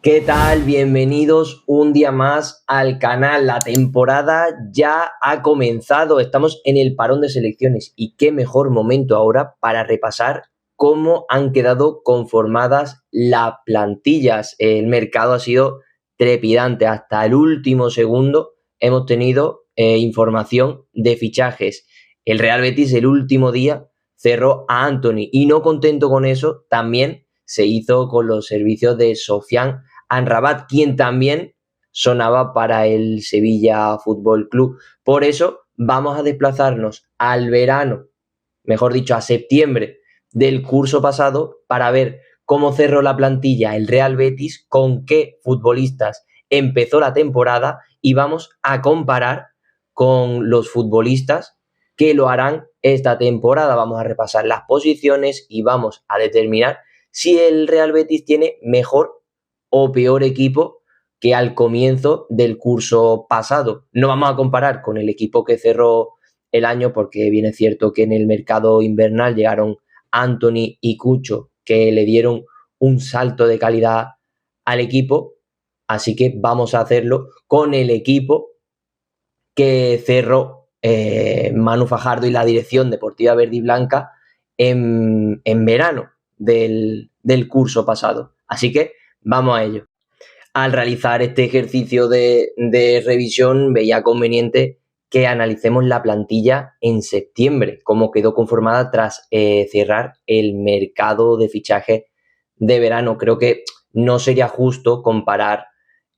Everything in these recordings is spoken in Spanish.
¿Qué tal? Bienvenidos un día más al canal. La temporada ya ha comenzado. Estamos en el parón de selecciones y qué mejor momento ahora para repasar cómo han quedado conformadas las plantillas. El mercado ha sido trepidante. Hasta el último segundo hemos tenido información de fichajes. El Real Betis el último día cerró a Antony y no contento con eso, también se hizo con los servicios de Sofiane Amrabat, quien también sonaba para el Sevilla Fútbol Club. Por eso vamos a desplazarnos al verano, mejor dicho, a septiembre del curso pasado para ver cómo cerró la plantilla el Real Betis, con qué futbolistas empezó la temporada y vamos a comparar con los futbolistas que lo harán esta temporada. Vamos a repasar las posiciones y vamos a determinar si el Real Betis tiene mejor o peor equipo que al comienzo del curso pasado. No vamos a comparar con el equipo que cerró el año, porque bien es cierto que en el mercado invernal llegaron Antony y Cucho, que le dieron un salto de calidad al equipo, así que vamos a hacerlo con el equipo que cerró Manu Fajardo y la dirección deportiva verde y blanca en verano del curso pasado. Así que vamos a ello. Al realizar este ejercicio de revisión, veía conveniente que analicemos la plantilla en septiembre, cómo quedó conformada tras cerrar el mercado de fichajes de verano. Creo que no sería justo comparar,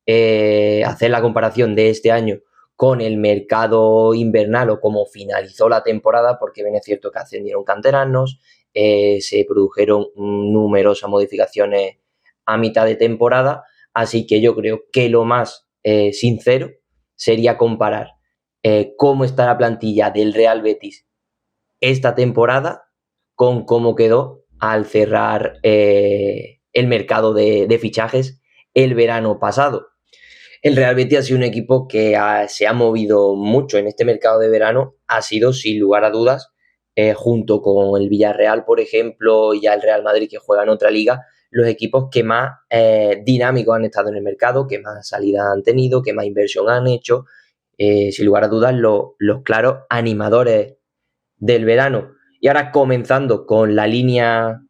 hacer la comparación de este año con el mercado invernal o cómo finalizó la temporada, porque bien es cierto que ascendieron canteranos, se produjeron numerosas modificaciones a mitad de temporada, así que yo creo que lo más sincero sería comparar cómo está la plantilla del Real Betis esta temporada con cómo quedó al cerrar el mercado de fichajes el verano pasado. El Real Betis ha sido un equipo que se ha movido mucho en este mercado de verano. Ha sido, sin lugar a dudas, junto con el Villarreal, por ejemplo, y ya el Real Madrid, que juega en otra liga, los equipos que más dinámicos han estado en el mercado, que más salidas han tenido, que más inversión han hecho. Sin lugar a dudas, los claros animadores del verano. Y ahora, comenzando con la línea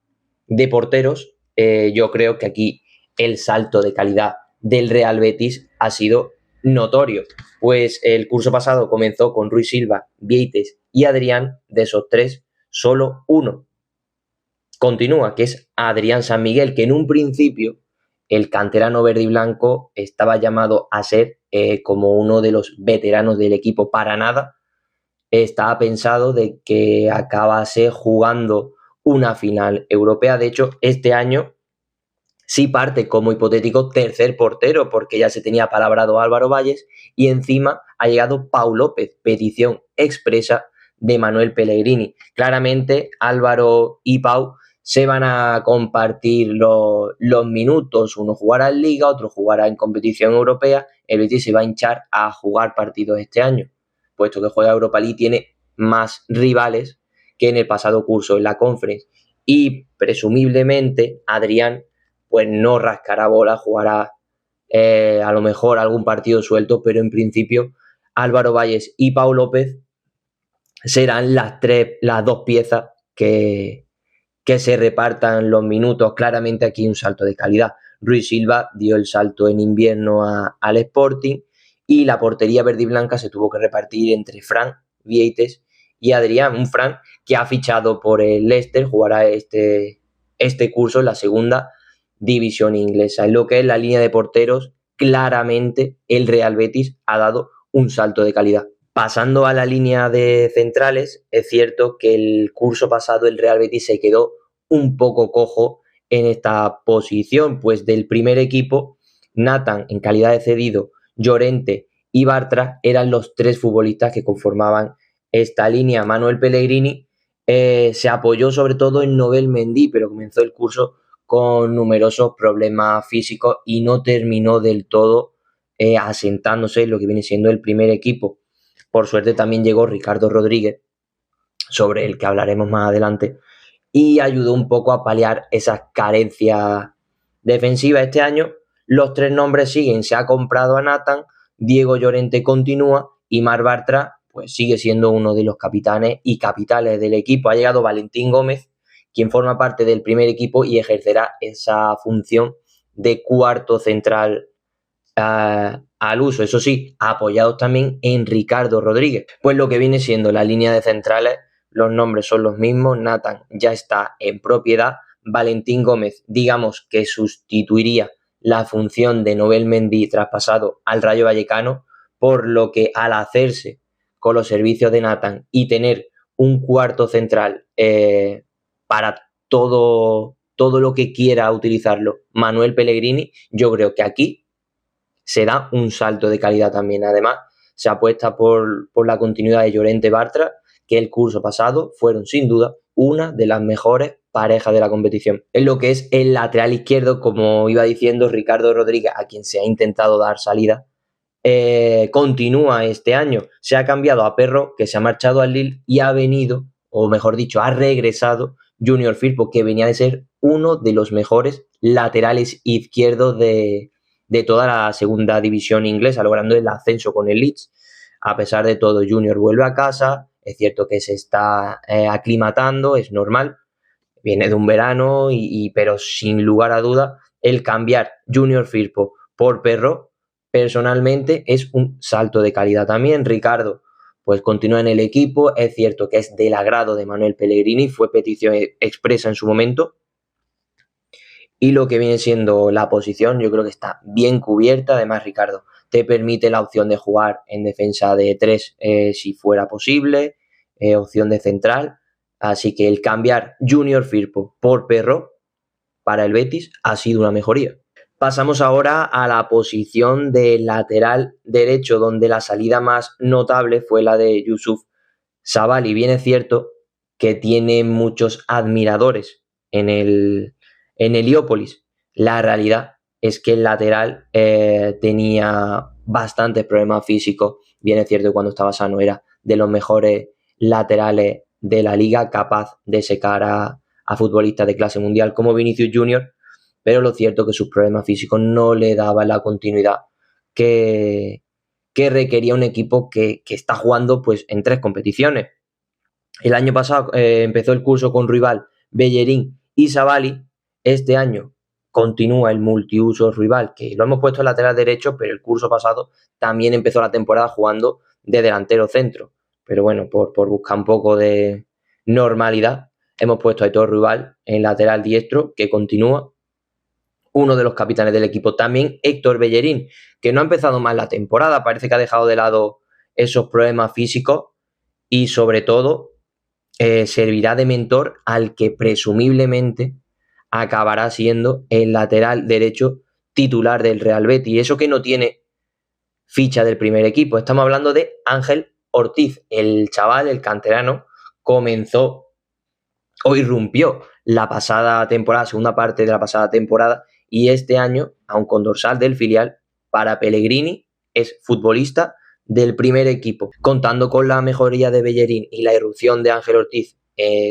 de porteros, yo creo que aquí el salto de calidad del Real Betis ha sido notorio, pues el curso pasado comenzó con Rui Silva, Vieites y Adrián. De esos tres, solo uno continúa, que es Adrián San Miguel, que en un principio el canterano verde y blanco estaba llamado a ser como uno de los veteranos del equipo. Para nada estaba pensado de que acabase jugando una final europea. De hecho, este año sí parte como hipotético tercer portero, porque ya se tenía palabrado Álvaro Valles y encima ha llegado Pau López, petición expresa de Manuel Pellegrini. Claramente Álvaro y Pau se van a compartir los minutos, uno jugará en Liga, otro jugará en competición europea. El Betis se va a hinchar a jugar partidos este año, puesto que juega Europa League, tiene más rivales que en el pasado curso en la Conference, y presumiblemente Adrián pues no rascará bola, jugará a lo mejor algún partido suelto, pero en principio Álvaro Valles y Pau López serán las dos piezas que se repartan los minutos. Claramente aquí un salto de calidad. Rui Silva dio el salto en invierno al Sporting, y la portería verde y blanca se tuvo que repartir entre Fran, Vieites y Adrián. Un Fran que ha fichado por el Leicester, jugará este curso en la segunda división inglesa. En lo que es la línea de porteros, claramente el Real Betis ha dado un salto de calidad. Pasando a la línea de centrales, es cierto que el curso pasado el Real Betis se quedó un poco cojo en esta posición, pues del primer equipo, Nathan en calidad de cedido, Llorente y Bartra eran los tres futbolistas que conformaban esta línea. Manuel Pellegrini se apoyó sobre todo en Nobel Mendy, pero comenzó el curso con numerosos problemas físicos y no terminó del todo asentándose en lo que viene siendo el primer equipo. Por suerte también llegó Ricardo Rodríguez, sobre el que hablaremos más adelante, y ayudó un poco a paliar esas carencias defensivas. Este año Los tres nombres siguen, se ha comprado a Nathan, Diego Llorente continúa y Marc Bartra pues sigue siendo uno de los capitanes y capitales del equipo. Ha llegado Valentín Gómez, quien forma parte del primer equipo y ejercerá esa función de cuarto central al uso, eso sí, apoyados también en Ricardo Rodríguez. Pues lo que viene siendo la línea de centrales, los nombres son los mismos, Nathan ya está en propiedad, Valentín Gómez, digamos que sustituiría la función de Nobel Mendy traspasado al Rayo Vallecano, por lo que al hacerse con los servicios de Nathan y tener un cuarto central para todo lo que quiera utilizarlo Manuel Pellegrini, yo creo que aquí se da un salto de calidad también. Además, se apuesta por la continuidad de Llorente Bartra, que el curso pasado fueron sin duda una de las mejores parejas de la competición. En lo que es el lateral izquierdo, como iba diciendo, Ricardo Rodríguez, a quien se ha intentado dar salida, continúa este año. Se ha cambiado a Perro, que se ha marchado al Lille, y ha venido, o mejor dicho, ha regresado Junior Firpo, que venía de ser uno de los mejores laterales izquierdos de toda la segunda división inglesa, logrando el ascenso con el Leeds. A pesar de todo, Junior vuelve a casa, es cierto que se está aclimatando, es normal, viene de un verano, pero sin lugar a duda, el cambiar Junior Firpo por Perro, personalmente, es un salto de calidad también. Ricardo, pues continúa en el equipo, es cierto que es del agrado de Manuel Pellegrini, fue petición expresa en su momento, y lo que viene siendo la posición, yo creo que está bien cubierta. Además, Ricardo te permite la opción de jugar en defensa de 3 si fuera posible, opción de central. Así que el cambiar Junior Firpo por Perro para el Betis ha sido una mejoría. Pasamos ahora a la posición de lateral derecho, donde la salida más notable fue la de Youssouf Sabaly. Bien es cierto que tiene muchos admiradores en el Heliópolis. La realidad es que el lateral tenía bastantes problemas físicos. Bien es cierto que cuando estaba sano era de los mejores laterales de la liga, capaz de secar a futbolistas de clase mundial como Vinicius Junior, pero lo cierto es que sus problemas físicos no le daban la continuidad que requería un equipo que está jugando pues en 3 competiciones. El año pasado empezó el curso con Rival, Bellerín y Sabaly. Este año continúa el multiuso Rival, que lo hemos puesto en lateral derecho, pero el curso pasado también empezó la temporada jugando de delantero centro. Pero bueno, por buscar un poco de normalidad, hemos puesto a Aitor Rival en lateral diestro, que continúa. Uno de los capitanes del equipo también, Héctor Bellerín, que no ha empezado mal la temporada, parece que ha dejado de lado esos problemas físicos y sobre todo servirá de mentor al que presumiblemente acabará siendo el lateral derecho titular del Real Betis. Eso que no tiene ficha del primer equipo. Estamos hablando de Ángel Ortiz, el chaval, el canterano, comenzó o irrumpió la pasada temporada, segunda parte de la pasada temporada, y este año, aun con dorsal del filial, para Pellegrini es futbolista del primer equipo. Contando con la mejoría de Bellerín y la irrupción de Ángel Ortiz,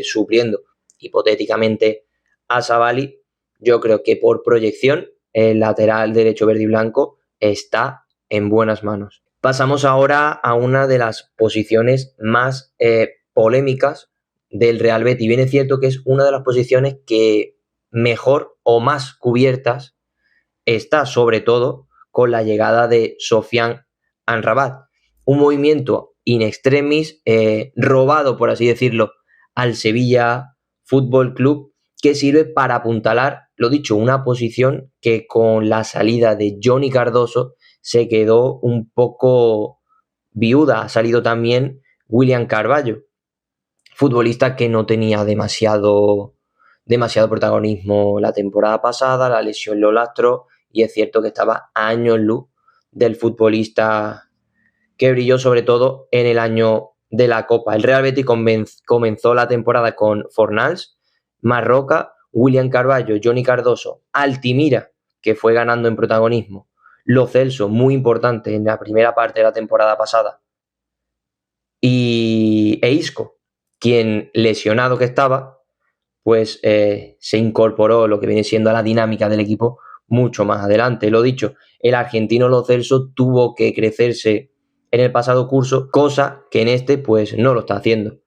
supliendo hipotéticamente a Sabaly, yo creo que por proyección el lateral derecho verde y blanco está en buenas manos. Pasamos ahora a una de las posiciones más polémicas del Real Betis. Bien es cierto que es una de las posiciones que mejor o más cubiertas está, sobre todo con la llegada de Sofiane Amrabat. Un movimiento in extremis, robado, por así decirlo, al Sevilla Fútbol Club, que sirve para apuntalar, lo dicho, una posición que con la salida de Johnny Cardoso se quedó un poco viuda. Ha salido también William Carvalho, futbolista que no tenía demasiado protagonismo la temporada pasada, la lesión lo lastró y es cierto que estaba a años luz del futbolista que brilló sobre todo en el año de la Copa. El Real Betis comenzó la temporada con Fornals, Marroca, William Carvalho, Johnny Cardoso, Altimira, que fue ganando en protagonismo, Lo Celso, muy importante en la primera parte de la temporada pasada, y Isco, quien lesionado que estaba, pues se incorporó lo que viene siendo a la dinámica del equipo mucho más adelante. Lo dicho, el argentino Lo Celso tuvo que crecerse en el pasado curso, cosa que en este pues no lo está haciendo.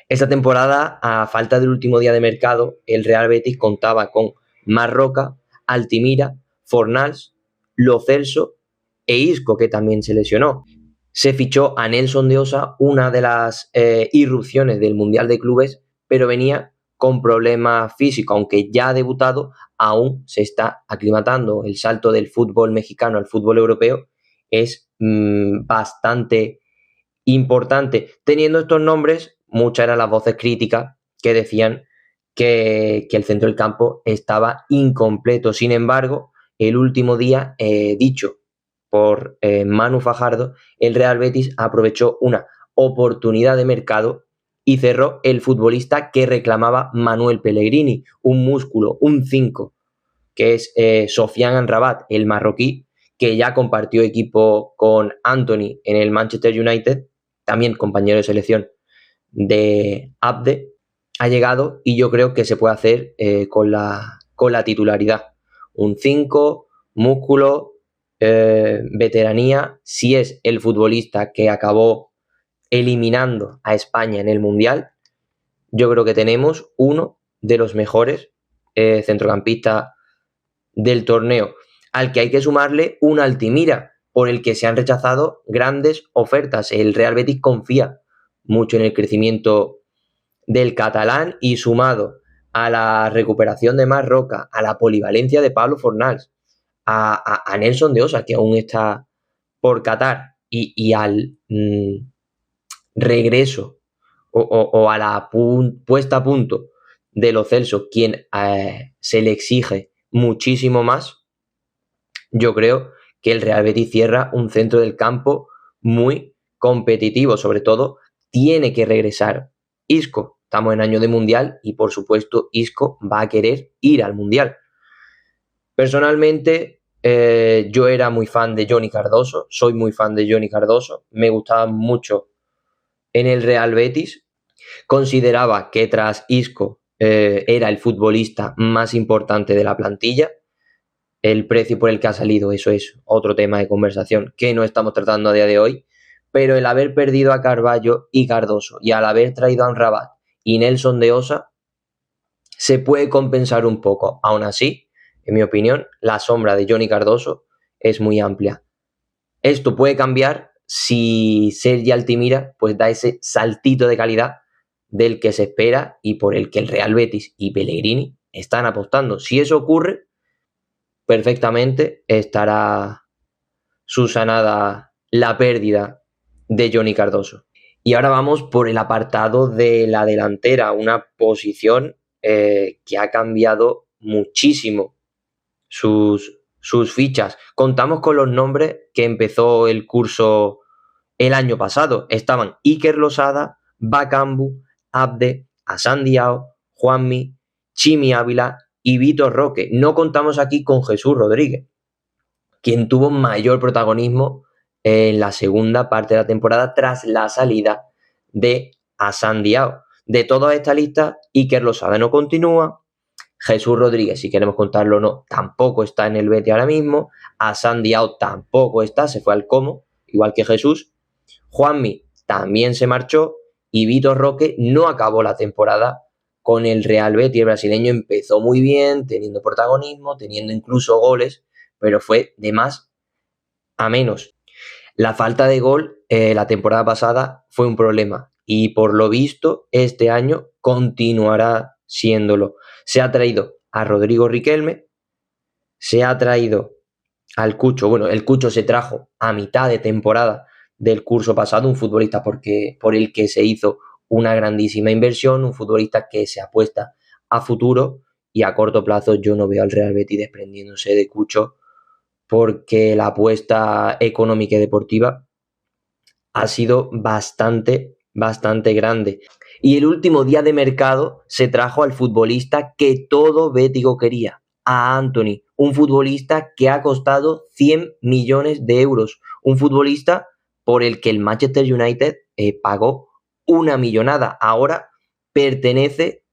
Esta temporada, a falta del último día de mercado, el Real Betis contaba con Marroca, Altimira, Fornals, Lo Celso e Isco, que también se lesionó. Se fichó a Nelson de Osa, una de las irrupciones del Mundial de Clubes, pero venía con problemas físicos, aunque ya ha debutado, aún se está aclimatando. El salto del fútbol mexicano al fútbol europeo es bastante importante. Teniendo estos nombres, muchas eran las voces críticas que decían que el centro del campo estaba incompleto. Sin embargo, el último día, dicho por Manu Fajardo, el Real Betis aprovechó una oportunidad de mercado y cerró el futbolista que reclamaba Manuel Pellegrini, un músculo, un 5, que es Sofiane Amrabat, el marroquí, que ya compartió equipo con Anthony en el Manchester United, también compañero de selección de Abde, ha llegado y yo creo que se puede hacer con la titularidad. Un 5, músculo, veteranía, si es el futbolista que acabó eliminando a España en el Mundial, yo creo que tenemos uno de los mejores centrocampistas del torneo, al que hay que sumarle un Altimira, por el que se han rechazado grandes ofertas. El Real Betis confía mucho en el crecimiento del catalán y sumado a la recuperación de Marroca, a la polivalencia de Pablo Fornals, a Nelson de Osa, que aún está por Qatar, y al regreso o a la puesta a punto de Lo Celso, quien se le exige muchísimo más, yo creo que el Real Betis cierra un centro del campo muy competitivo. Sobre todo, tiene que regresar Isco. Estamos en año de Mundial y, por supuesto, Isco va a querer ir al Mundial. Personalmente, yo era muy fan de Johnny Cardoso, soy muy fan de Johnny Cardoso, me gustaba mucho en el Real Betis, consideraba que tras Isco era el futbolista más importante de la plantilla. El precio por el que ha salido, eso es otro tema de conversación que no estamos tratando a día de hoy, pero el haber perdido a Carballo y Cardoso y al haber traído a Amrabat y Nelson de Osa, se puede compensar un poco. Aún así, en mi opinión, la sombra de Johnny Cardoso es muy amplia. Esto puede cambiar si Sergi Altimira pues da ese saltito de calidad del que se espera y por el que el Real Betis y Pellegrini están apostando. Si eso ocurre, perfectamente estará subsanada la pérdida de Johnny Cardoso. Y ahora vamos por el apartado de la delantera, una posición que ha cambiado muchísimo sus fichas. Contamos con los nombres que empezó el curso el año pasado. Estaban Iker Losada, Bakambu, Abde, Hassan Diao, Juanmi, Chimi Ávila y Vitor Roque. No contamos aquí con Jesús Rodríguez, quien tuvo mayor protagonismo en la segunda parte de la temporada tras la salida de Hassan Diao. De toda esta lista, Iker Losada no continúa, Jesús Rodríguez, si queremos contarlo o no, tampoco está en el Betis ahora mismo, Hassan Diao tampoco está, se fue al Como, igual que Jesús, Juanmi también se marchó y Vitor Roque no acabó la temporada con el Real Betis. El brasileño empezó muy bien, teniendo protagonismo, teniendo incluso goles, pero fue de más a menos. La falta de gol la temporada pasada fue un problema y por lo visto este año continuará siéndolo. Se ha traído a Rodrigo Riquelme, se ha traído al Cucho. Bueno, el Cucho se trajo a mitad de temporada del curso pasado, un futbolista por el que se hizo una grandísima inversión, un futbolista que se apuesta a futuro, y a corto plazo yo no veo al Real Betis desprendiéndose de Cucho, porque la apuesta económica y deportiva ha sido bastante grande. Y el último día de mercado se trajo al futbolista que todo bético quería, a Anthony, un futbolista que ha costado 100 millones de euros, un futbolista por el que el Manchester United pagó una millonada. Ahora pertenece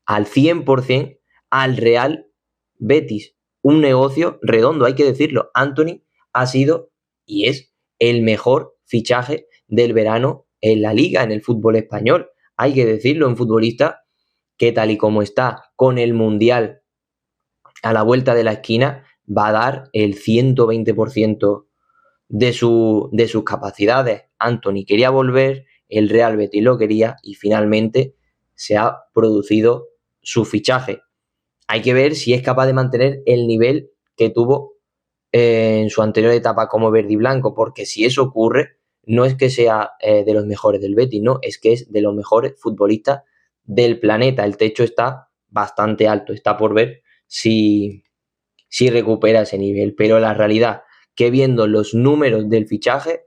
al 100% al Real Betis. un negocio redondo, hay que decirlo. Antony ha sido y es el mejor fichaje del verano en la liga, en el fútbol español. Hay que decirlo, un futbolista que tal y como está con el Mundial a la vuelta de la esquina, va a dar el 120% de sus capacidades. Antony quería volver, el Real Betis lo quería y finalmente se ha producido su fichaje. Hay que ver si es capaz de mantener el nivel que tuvo en su anterior etapa como verde y blanco, porque si eso ocurre, no es que sea de los mejores del Betis, no, es que es de los mejores futbolistas del planeta. El techo está bastante alto, está por ver si recupera ese nivel, pero la realidad que viendo los números del fichaje,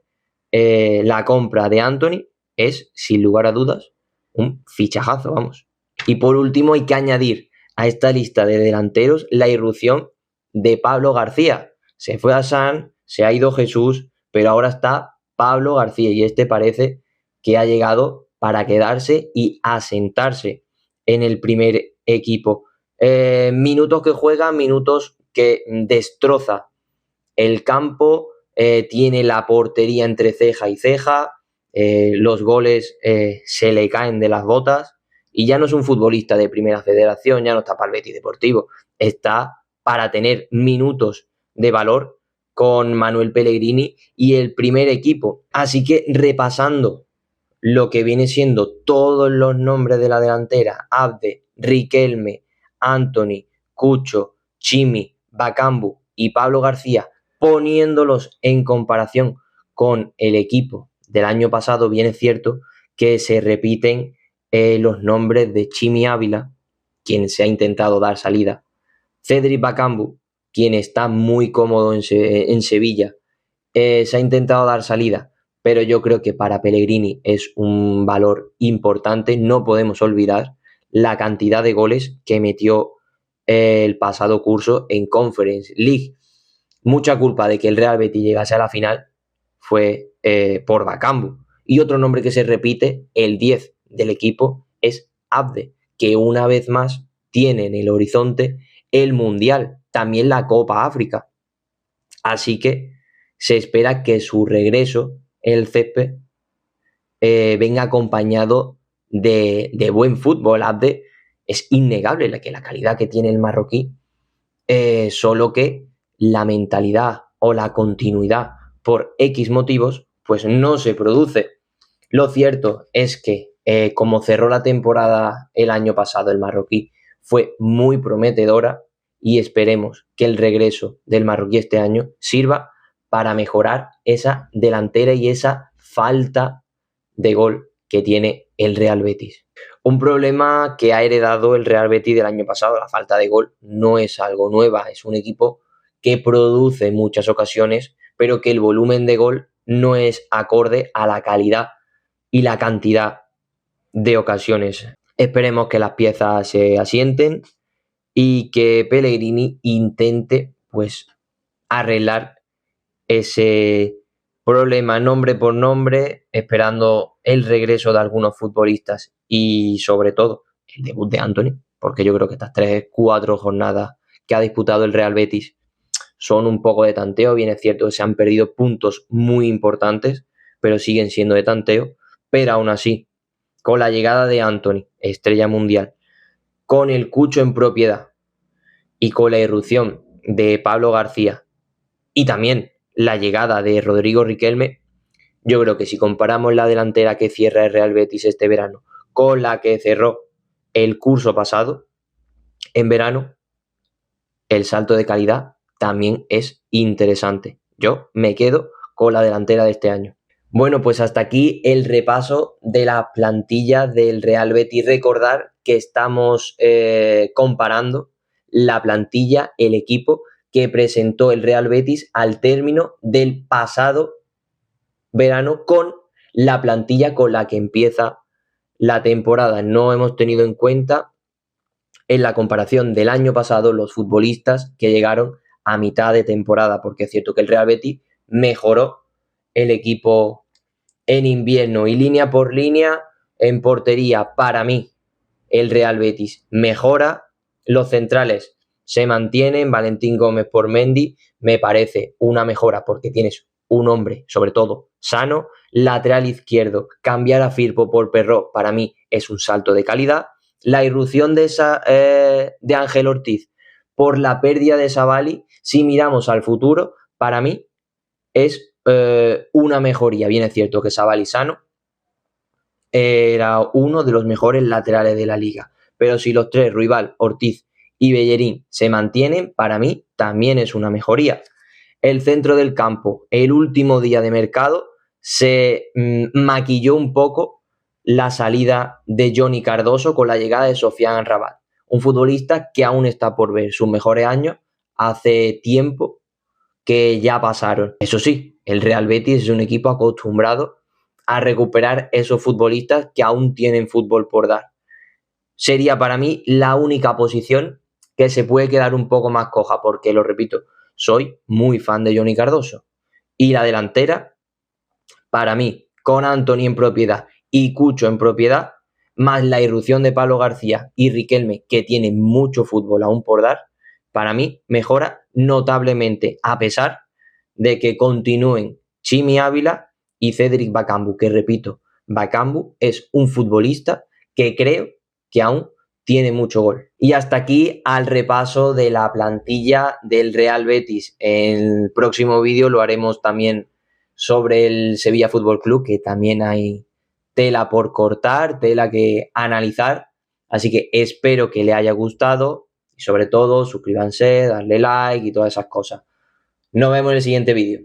la compra de Antony es, sin lugar a dudas, un fichajazo, vamos. Y por último hay que añadir a esta lista de delanteros la irrupción de Pablo García. Se fue a San, se ha ido Jesús, pero ahora está Pablo García y este parece que ha llegado para quedarse y asentarse en el primer equipo. Minutos que juega, minutos que destroza el campo, tiene la portería entre ceja y ceja, los goles se le caen de las botas y ya no es un futbolista de primera federación, ya no está para el Betis Deportivo, está para tener minutos de valor con Manuel Pellegrini y el primer equipo. Así que repasando lo que viene siendo todos los nombres de la delantera, Abde, Riquelme, Antony, Cucho, Chimi, Bakambu y Pablo García, poniéndolos en comparación con el equipo del año pasado, bien es cierto que se repiten los nombres de Chimi Ávila, quien se ha intentado dar salida, Cedric Bakambu, quien está muy cómodo en Sevilla, se ha intentado dar salida, pero yo creo que para Pellegrini es un valor importante. No podemos olvidar la cantidad de goles que metió el pasado curso en Conference League. Mucha culpa de que el Real Betis llegase a la final fue por Bakambu. Y otro nombre que se repite, el 10 del equipo, es Abde, que una vez más tiene en el horizonte el Mundial, también la Copa África. Así que se espera que su regreso en el césped venga acompañado de buen fútbol. Abde es innegable la calidad que tiene el marroquí, solo que la mentalidad o la continuidad por X motivos pues no se produce. Lo cierto es que como cerró la temporada el año pasado el marroquí, fue muy prometedora y esperemos que el regreso del marroquí este año sirva para mejorar esa delantera y esa falta de gol que tiene el Real Betis. Un problema que ha heredado el Real Betis del año pasado, la falta de gol, no es algo nuevo, es un equipo que produce en muchas ocasiones, pero que el volumen de gol no es acorde a la calidad y la cantidad de ocasiones. Esperemos que las piezas se asienten y que Pellegrini intente pues arreglar ese problema nombre por nombre, esperando el regreso de algunos futbolistas y sobre todo el debut de Antony, porque yo creo que estas 3-4 jornadas que ha disputado el Real Betis son un poco de tanteo. Bien es cierto que se han perdido puntos muy importantes, pero siguen siendo de tanteo. Pero aún así, con la llegada de Antony, estrella mundial, con el Cucho en propiedad y con la irrupción de Pablo García y también la llegada de Rodrigo Riquelme, yo creo que si comparamos la delantera que cierra el Real Betis este verano con la que cerró el curso pasado, en verano, el salto de calidad también es interesante. Yo me quedo con la delantera de este año. Bueno, pues hasta aquí el repaso de la plantilla del Real Betis. Recordar que estamos comparando la plantilla, el equipo que presentó el Real Betis al término del pasado verano con la plantilla con la que empieza la temporada. No hemos tenido en cuenta en la comparación del año pasado los futbolistas que llegaron a mitad de temporada, porque es cierto que el Real Betis mejoró el equipo en invierno y línea por línea. En portería, para mí, el Real Betis mejora. Los centrales se mantienen. Valentín Gómez por Mendy me parece una mejora porque tienes un hombre, sobre todo, sano. Lateral izquierdo, cambiar a Firpo por Perrot, para mí es un salto de calidad. La irrupción de Ángel Ortiz por la pérdida de Savali, si miramos al futuro, para mí es una mejoría. Bien es cierto que Savali sano era uno de los mejores laterales de la liga, pero si los tres, Ruibal, Ortiz y Bellerín, se mantienen, para mí también es una mejoría. El centro del campo, el último día de mercado, se maquilló un poco la salida de Johnny Cardoso con la llegada de Sofiane Amrabat, un futbolista que aún está por ver sus mejores años, hace tiempo que ya pasaron. Eso sí, el Real Betis es un equipo acostumbrado a recuperar esos futbolistas que aún tienen fútbol por dar. Sería para mí la única posición que se puede quedar un poco más coja, porque, lo repito, soy muy fan de Johnny Cardoso. Y la delantera, para mí, con Antony en propiedad y Cucho en propiedad, más la irrupción de Pablo García y Riquelme, que tiene mucho fútbol aún por dar, para mí mejora notablemente, a pesar de que continúen Chimi Ávila y Cédric Bakambu, que repito, Bakambu es un futbolista que creo que aún tiene mucho gol. Y hasta aquí al repaso de la plantilla del Real Betis. En el próximo vídeo lo haremos también sobre el Sevilla Fútbol Club, que también hay tela por cortar, tela que analizar. Así que espero que le haya gustado y, sobre todo, suscríbanse, darle like y todas esas cosas. Nos vemos en el siguiente vídeo.